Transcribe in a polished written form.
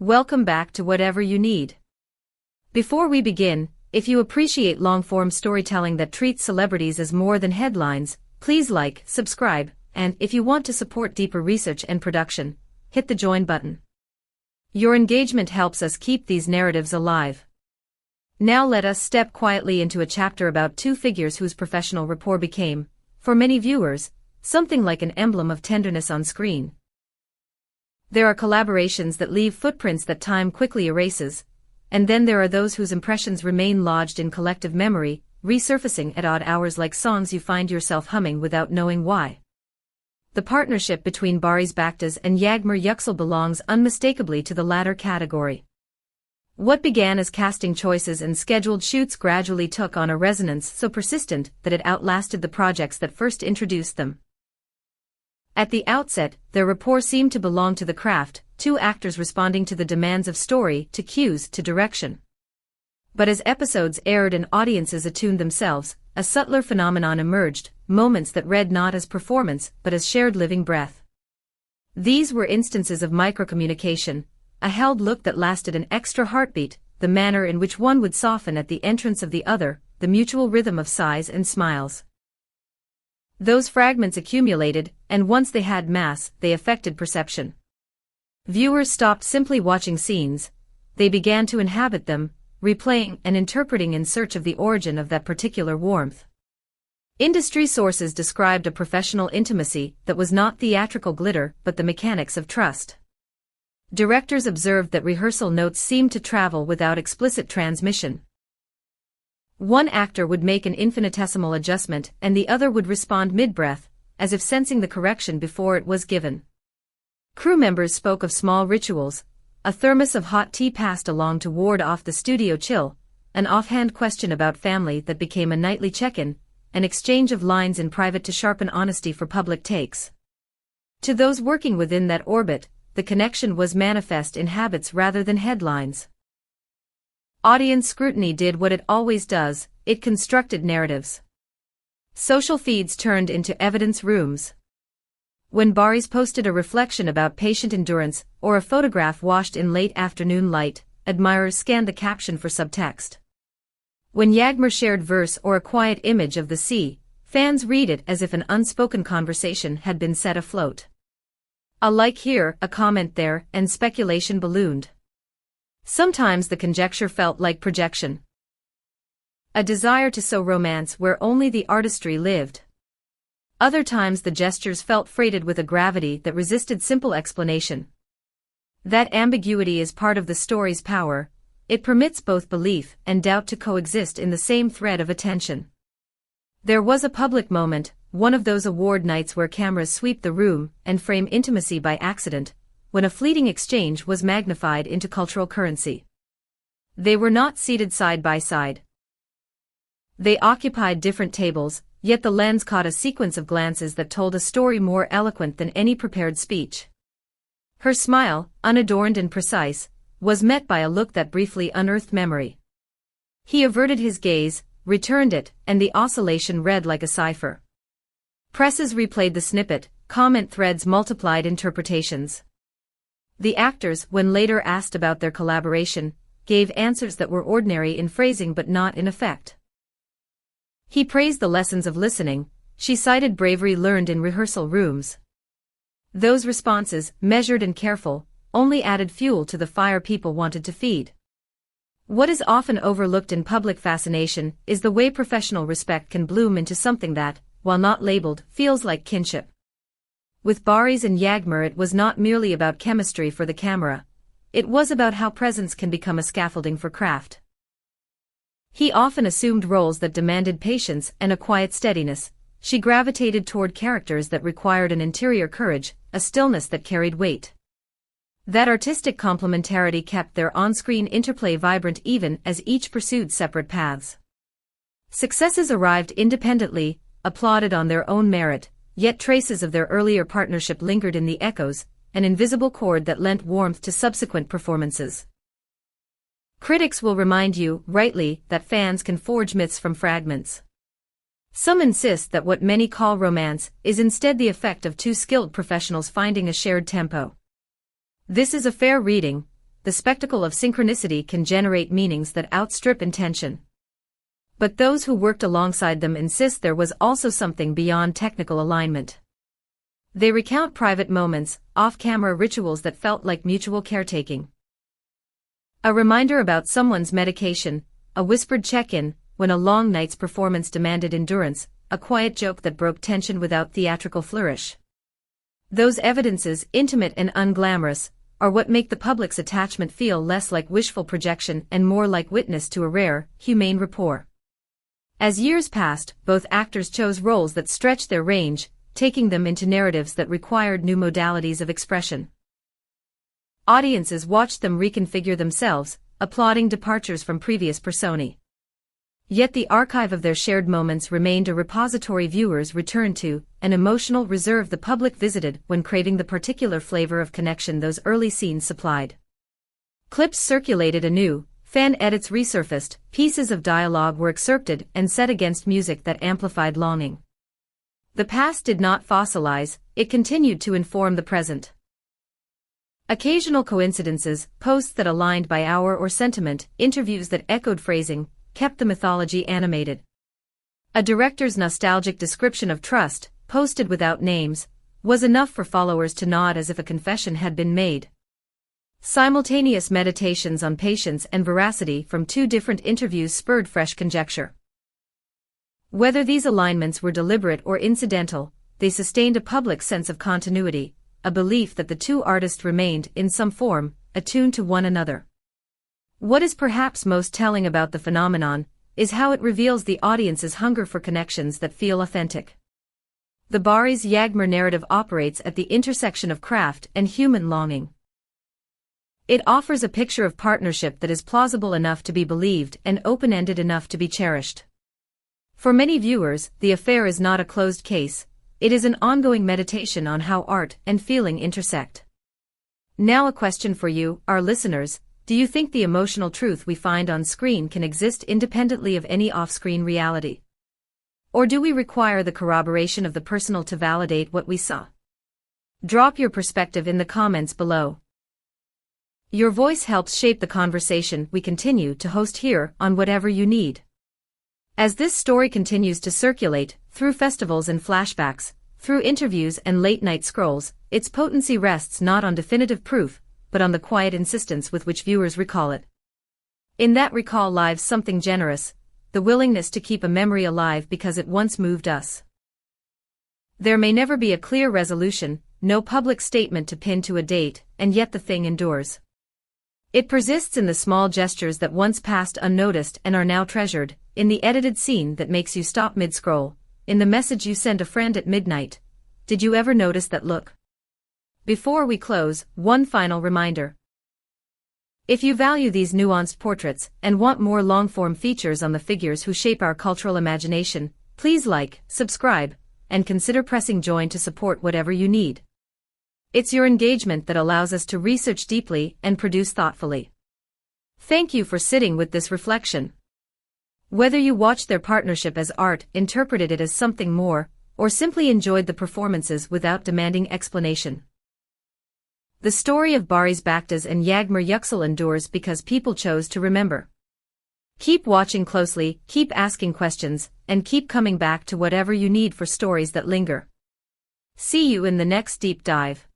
Welcome back to Whatever You Need. Before we begin, if you appreciate long-form storytelling that treats celebrities as more than headlines, please like, subscribe, and if you want to support deeper research and production, hit the join button. Your engagement helps us keep these narratives alive. Now let us step quietly into a chapter about two figures whose professional rapport became, for many viewers, something like an emblem of tenderness on screen. There are collaborations that leave footprints that time quickly erases, and then there are those whose impressions remain lodged in collective memory, resurfacing at odd hours like songs you find yourself humming without knowing why. The partnership between Barış Baktaş and Yağmur Yüksel belongs unmistakably to the latter category. What began as casting choices and scheduled shoots gradually took on a resonance so persistent that it outlasted the projects that first introduced them. At the outset, their rapport seemed to belong to the craft, two actors responding to the demands of story, to cues, to direction. But as episodes aired and audiences attuned themselves, a subtler phenomenon emerged, moments that read not as performance but as shared living breath. These were instances of microcommunication, a held look that lasted an extra heartbeat, the manner in which one would soften at the entrance of the other, the mutual rhythm of sighs and smiles. Those fragments accumulated, and once they had mass, they affected perception. Viewers stopped simply watching scenes, they began to inhabit them, replaying and interpreting in search of the origin of that particular warmth. Industry sources described a professional intimacy that was not theatrical glitter but the mechanics of trust. Directors observed that rehearsal notes seemed to travel without explicit transmission. One actor would make an infinitesimal adjustment and the other would respond mid-breath, as if sensing the correction before it was given. Crew members spoke of small rituals, a thermos of hot tea passed along to ward off the studio chill, an offhand question about family that became a nightly check-in, an exchange of lines in private to sharpen honesty for public takes. To those working within that orbit, the connection was manifest in habits rather than headlines. Audience scrutiny did what it always does, it constructed narratives. Social feeds turned into evidence rooms. When Barış posted a reflection about patient endurance or a photograph washed in late afternoon light, admirers scanned the caption for subtext. When Yağmur shared verse or a quiet image of the sea, fans read it as if an unspoken conversation had been set afloat. A like here, a comment there, and speculation ballooned. Sometimes the conjecture felt like projection. A desire to sow romance where only the artistry lived. Other times the gestures felt freighted with a gravity that resisted simple explanation. That ambiguity is part of the story's power, it permits both belief and doubt to coexist in the same thread of attention. There was a public moment, one of those award nights where cameras sweep the room and frame intimacy by accident, when a fleeting exchange was magnified into cultural currency. They were not seated side by side. They occupied different tables, yet the lens caught a sequence of glances that told a story more eloquent than any prepared speech. Her smile, unadorned and precise, was met by a look that briefly unearthed memory. He averted his gaze, returned it, and the oscillation read like a cipher. Presses replayed the snippet, comment threads multiplied interpretations. The actors, when later asked about their collaboration, gave answers that were ordinary in phrasing but not in effect. He praised the lessons of listening, she cited bravery learned in rehearsal rooms. Those responses, measured and careful, only added fuel to the fire people wanted to feed. What is often overlooked in public fascination is the way professional respect can bloom into something that, while not labeled, feels like kinship. With Barış and Yağmur it was not merely about chemistry for the camera, it was about how presence can become a scaffolding for craft. He often assumed roles that demanded patience and a quiet steadiness, she gravitated toward characters that required an interior courage, a stillness that carried weight. That artistic complementarity kept their on-screen interplay vibrant even as each pursued separate paths. Successes arrived independently, applauded on their own merit, yet traces of their earlier partnership lingered in the echoes, an invisible chord that lent warmth to subsequent performances. Critics will remind you, rightly, that fans can forge myths from fragments. Some insist that what many call romance is instead the effect of two skilled professionals finding a shared tempo. This is a fair reading. the spectacle of synchronicity can generate meanings that outstrip intention. But those who worked alongside them insist there was also something beyond technical alignment. They recount private moments, off-camera rituals that felt like mutual caretaking. A reminder about someone's medication, a whispered check-in when a long night's performance demanded endurance, a quiet joke that broke tension without theatrical flourish. Those evidences, intimate and unglamorous, are what make the public's attachment feel less like wishful projection and more like witness to a rare, humane rapport. As years passed, both actors chose roles that stretched their range, taking them into narratives that required new modalities of expression. Audiences watched them reconfigure themselves, applauding departures from previous personae. Yet the archive of their shared moments remained a repository viewers returned to, an emotional reserve the public visited when craving the particular flavor of connection those early scenes supplied. Clips circulated anew, fan edits resurfaced, pieces of dialogue were excerpted and set against music that amplified longing. The past did not fossilize, it continued to inform the present. Occasional coincidences, posts that aligned by hour or sentiment, interviews that echoed phrasing, kept the mythology animated. A director's nostalgic description of trust, posted without names, was enough for followers to nod as if a confession had been made. Simultaneous meditations on patience and veracity from two different interviews spurred fresh conjecture. Whether these alignments were deliberate or incidental, they sustained a public sense of continuity, a belief that the two artists remained, in some form, attuned to one another. What is perhaps most telling about the phenomenon is how it reveals the audience's hunger for connections that feel authentic. The Barış Yağmur narrative operates at the intersection of craft and human longing. It offers a picture of partnership that is plausible enough to be believed and open-ended enough to be cherished. For many viewers, the affair is not a closed case, it is an ongoing meditation on how art and feeling intersect. Now a question for you, our listeners. Do you think the emotional truth we find on screen can exist independently of any off-screen reality? Or do we require the corroboration of the personal to validate what we saw? Drop your perspective in the comments below. Your voice helps shape the conversation we continue to host here on Whatever You Need. As this story continues to circulate, through festivals and flashbacks, through interviews and late-night scrolls, its potency rests not on definitive proof, but on the quiet insistence with which viewers recall it. In that recall lies something generous, the willingness to keep a memory alive because it once moved us. There may never be a clear resolution, no public statement to pin to a date, and yet the thing endures. It persists in the small gestures that once passed unnoticed and are now treasured, in the edited scene that makes you stop mid-scroll, in the message you send a friend at midnight. Did you ever notice that look? Before we close, one final reminder. If you value these nuanced portraits and want more long-form features on the figures who shape our cultural imagination, please like, subscribe, and consider pressing join to support Whatever You Need. It's your engagement that allows us to research deeply and produce thoughtfully. Thank you for sitting with this reflection. Whether you watched their partnership as art, interpreted it as something more, or simply enjoyed the performances without demanding explanation. The story of Barış Baktaş and Yağmur Yüksel endures because people chose to remember. Keep watching closely, keep asking questions, and keep coming back to Whatever You Need for stories that linger. See you in the next deep dive.